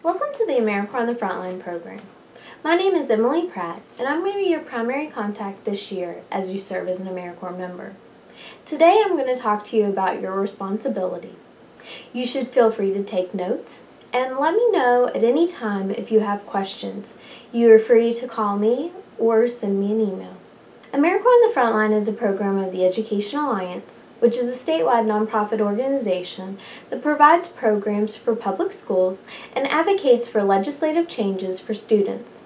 Welcome to the AmeriCorps on the Frontline program. My name is Emily Pratt, and I'm going to be your primary contact this year as you serve as an AmeriCorps member. Today I'm going to talk to you about your responsibility. You should feel free to take notes, and let me know at any time if you have questions. You are free to call me or send me an email. AmeriCorps on the Frontline is a program of the Education Alliance, which is a statewide nonprofit organization that provides programs for public schools and advocates for legislative changes for students.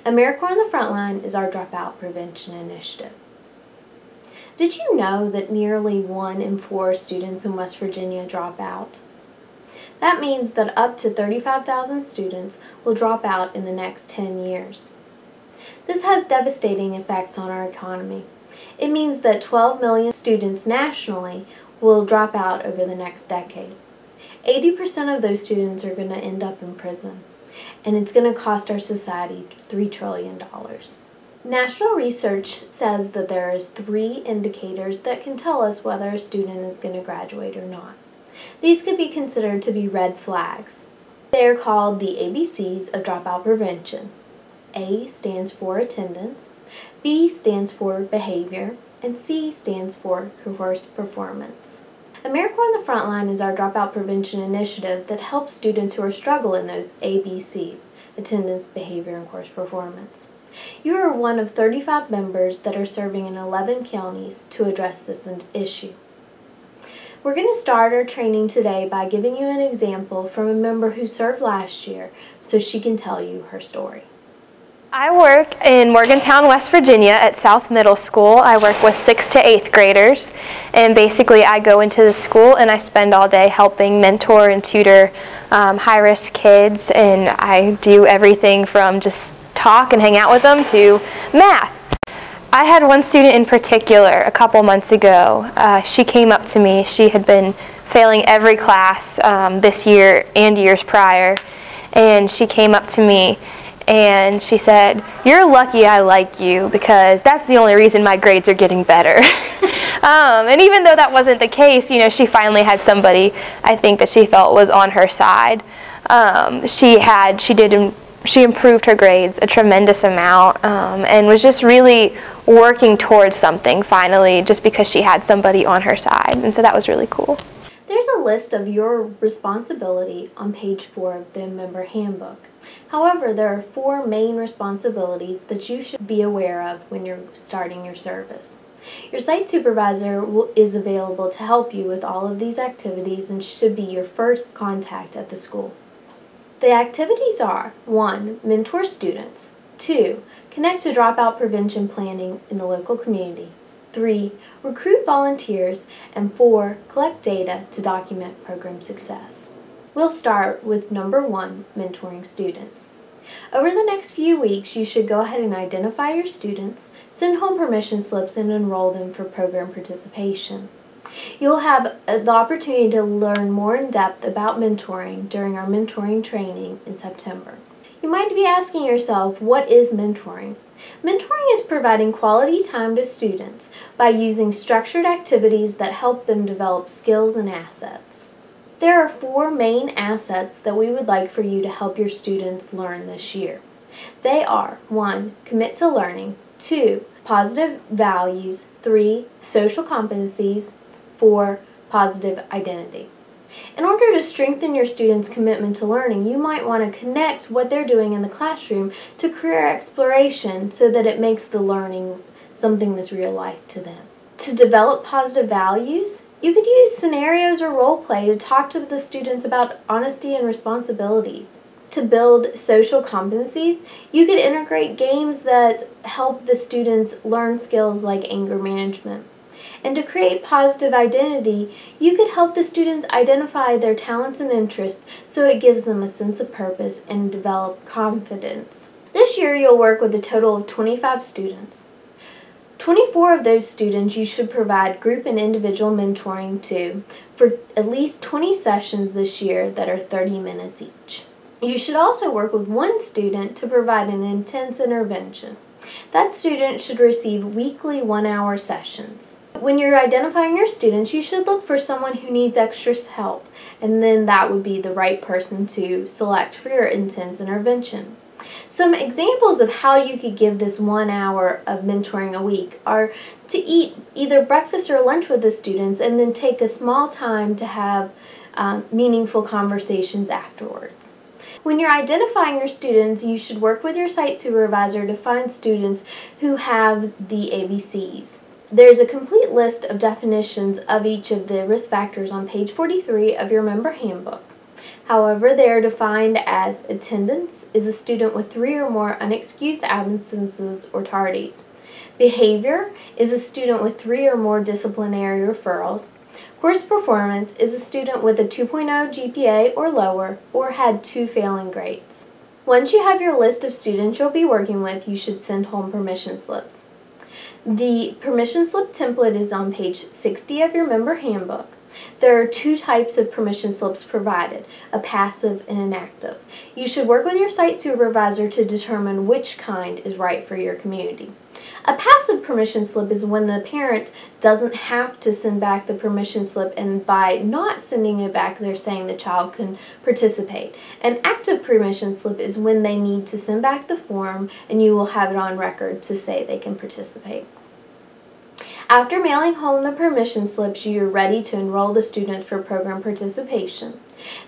AmeriCorps on the Frontline is our dropout prevention initiative. Did you know that nearly 1 in 4 students in West Virginia drop out? That means that up to 35,000 students will drop out in the next 10 years. This has devastating effects on our economy. It means that 12 million students nationally will drop out over the next decade. 80% of those students are going to end up in prison, and it's going to cost our society $3 trillion. National research says that there is 3 indicators that can tell us whether a student is going to graduate or not. These could be considered to be red flags. They are called the ABCs of dropout prevention. A stands for attendance, B stands for behavior, and C stands for course performance. AmeriCorps on the Frontline is our dropout prevention initiative that helps students who are struggling in those ABCs, attendance, behavior, and course performance. You are one of 35 members that are serving in 11 counties to address this issue. We're going to start our training today by giving you an example from a member who served last year so she can tell you her story. I work in Morgantown, West Virginia at South Middle School. I work with 6th to 8th graders, and basically I go into the school and I spend all day helping mentor and tutor high-risk kids, and I do everything from just talk and hang out with them to math. I had one student in particular a couple months ago. She came up to me. She had been failing every class this year and years prior, and she came up to me and she said, "You're lucky I like you, because that's the only reason my grades are getting better." And even though that wasn't the case, you know, she finally had somebody I think that she felt was on her side. She improved her grades a tremendous amount, and was just really working towards something finally, just because she had somebody on her side, and so that was really cool. There's a list of your responsibility on page 4 of the member handbook. However, there are 4 main responsibilities that you should be aware of when you're starting your service. Your site supervisor is available to help you with all of these activities and should be your first contact at the school. The activities are: 1. Mentor students. 2. Connect to dropout prevention planning in the local community. 3. Recruit volunteers. And 4. Collect data to document program success. We'll start with number 1, mentoring students. Over the next few weeks, you should go ahead and identify your students, send home permission slips, and enroll them for program participation. You'll have the opportunity to learn more in depth about mentoring during our mentoring training in September. You might be asking yourself, what is mentoring? Mentoring is providing quality time to students by using structured activities that help them develop skills and assets. There are 4 main assets that we would like for you to help your students learn this year. They are: 1. Commit to learning. 2. Positive values. 3. Social competencies. 4. Positive identity. In order to strengthen your students' commitment to learning, you might want to connect what they're doing in the classroom to career exploration so that it makes the learning something that's real life to them. To develop positive values, you could use scenarios or role play to talk to the students about honesty and responsibilities. To build social competencies, you could integrate games that help the students learn skills like anger management. And to create positive identity, you could help the students identify their talents and interests so it gives them a sense of purpose and develop confidence. This year you'll work with a total of 25 students. 24 of those students you should provide group and individual mentoring to for at least 20 sessions this year that are 30 minutes each. You should also work with 1 student to provide an intense intervention. That student should receive weekly 1-hour sessions. When you're identifying your students, you should look for someone who needs extra help, and then that would be the right person to select for your intense intervention. Some examples of how you could give this 1 hour of mentoring a week are to eat either breakfast or lunch with the students and then take a small time to have meaningful conversations afterwards. When you're identifying your students, you should work with your site supervisor to find students who have the ABCs. There's a complete list of definitions of each of the risk factors on page 43 of your member handbook. However, they are defined as attendance is a student with 3 or more unexcused absences or tardies. Behavior is a student with 3 or more disciplinary referrals. Course performance is a student with a 2.0 GPA or lower or had 2 failing grades. Once you have your list of students you'll be working with, you should send home permission slips. The permission slip template is on page 60 of your member handbook. There are 2 types of permission slips provided, a passive and an active. You should work with your site supervisor to determine which kind is right for your community. A passive permission slip is when the parent doesn't have to send back the permission slip, and by not sending it back, they're saying the child can participate. An active permission slip is when they need to send back the form, and you will have it on record to say they can participate. After mailing home the permission slips, you are ready to enroll the students for program participation.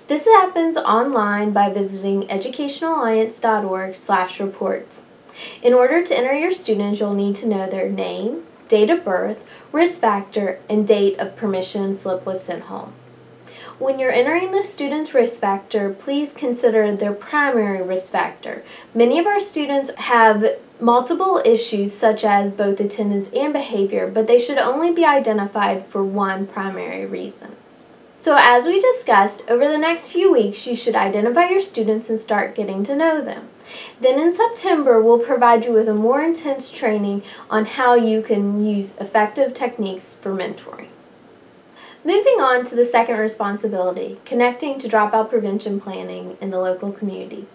This happens online by visiting educationalliance.org/reports. In order to enter your students, you'll need to know their name, date of birth, risk factor, and date of permission slip was sent home. When you're entering the student's risk factor, please consider their primary risk factor. Many of our students have multiple issues such as both attendance and behavior, but they should only be identified for one primary reason. So as we discussed, over the next few weeks you should identify your students and start getting to know them. Then in September we'll provide you with a more intense training on how you can use effective techniques for mentoring. Moving on to the second responsibility, connecting to dropout prevention planning in the local community.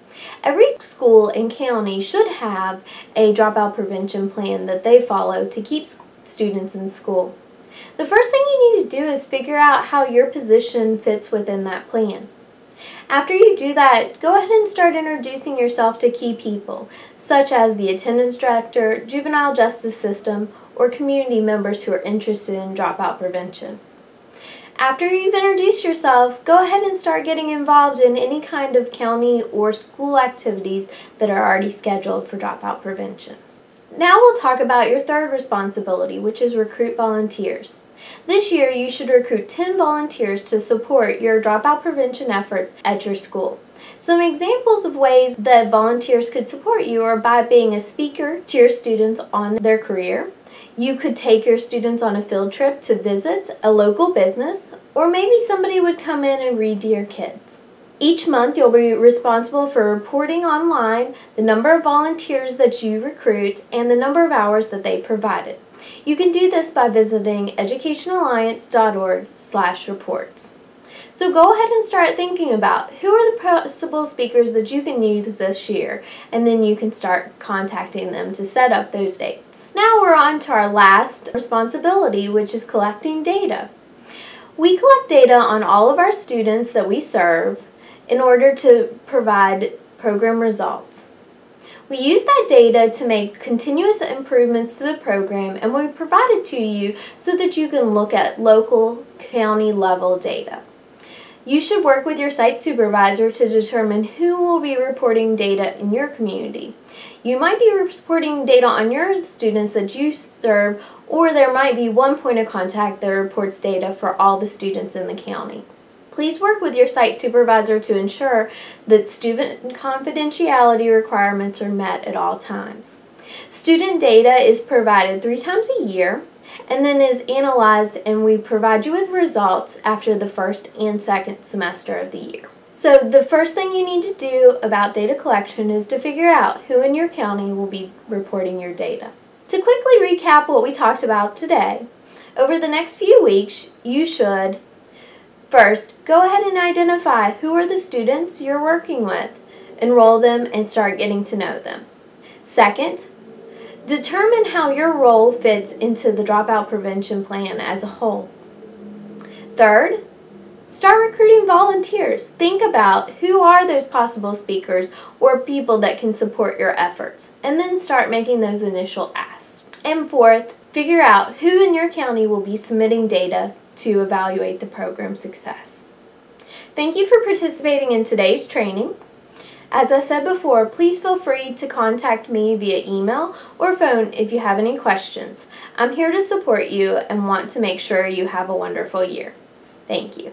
Every school and county should have a dropout prevention plan that they follow to keep students in school. The first thing you need to do is figure out how your position fits within that plan. After you do that, go ahead and start introducing yourself to key people, such as the attendance director, juvenile justice system, or community members who are interested in dropout prevention. After you've introduced yourself, go ahead and start getting involved in any kind of county or school activities that are already scheduled for dropout prevention. Now we'll talk about your third responsibility, which is recruit volunteers. This year you should recruit 10 volunteers to support your dropout prevention efforts at your school. Some examples of ways that volunteers could support you are by being a speaker to your students on their career. You could take your students on a field trip to visit a local business, or maybe somebody would come in and read to your kids. Each month you'll be responsible for reporting online the number of volunteers that you recruit and the number of hours that they provided. You can do this by visiting educationalliance.org/reports. So go ahead and start thinking about who are the possible speakers that you can use this year, and then you can start contacting them to set up those dates. Now we're on to our last responsibility, which is collecting data. We collect data on all of our students that we serve in order to provide program results. We use that data to make continuous improvements to the program, and we provide it to you so that you can look at local, county level data. You should work with your site supervisor to determine who will be reporting data in your community. You might be reporting data on your students that you serve, or there might be one point of contact that reports data for all the students in the county. Please work with your site supervisor to ensure that student confidentiality requirements are met at all times. Student data is provided 3 times a year and then is analyzed, and we provide you with results after the first and second semester of the year. So the first thing you need to do about data collection is to figure out who in your county will be reporting your data. To quickly recap what we talked about today, over the next few weeks you should first go ahead and identify who are the students you're working with, enroll them, and start getting to know them. Second, Determine how your role fits into the dropout prevention plan as a whole. Third, start recruiting volunteers. Think about who are those possible speakers or people that can support your efforts, and then start making those initial asks. And fourth, figure out who in your county will be submitting data to evaluate the program's success. Thank you for participating in today's training. As I said before, please feel free to contact me via email or phone if you have any questions. I'm here to support you and want to make sure you have a wonderful year. Thank you.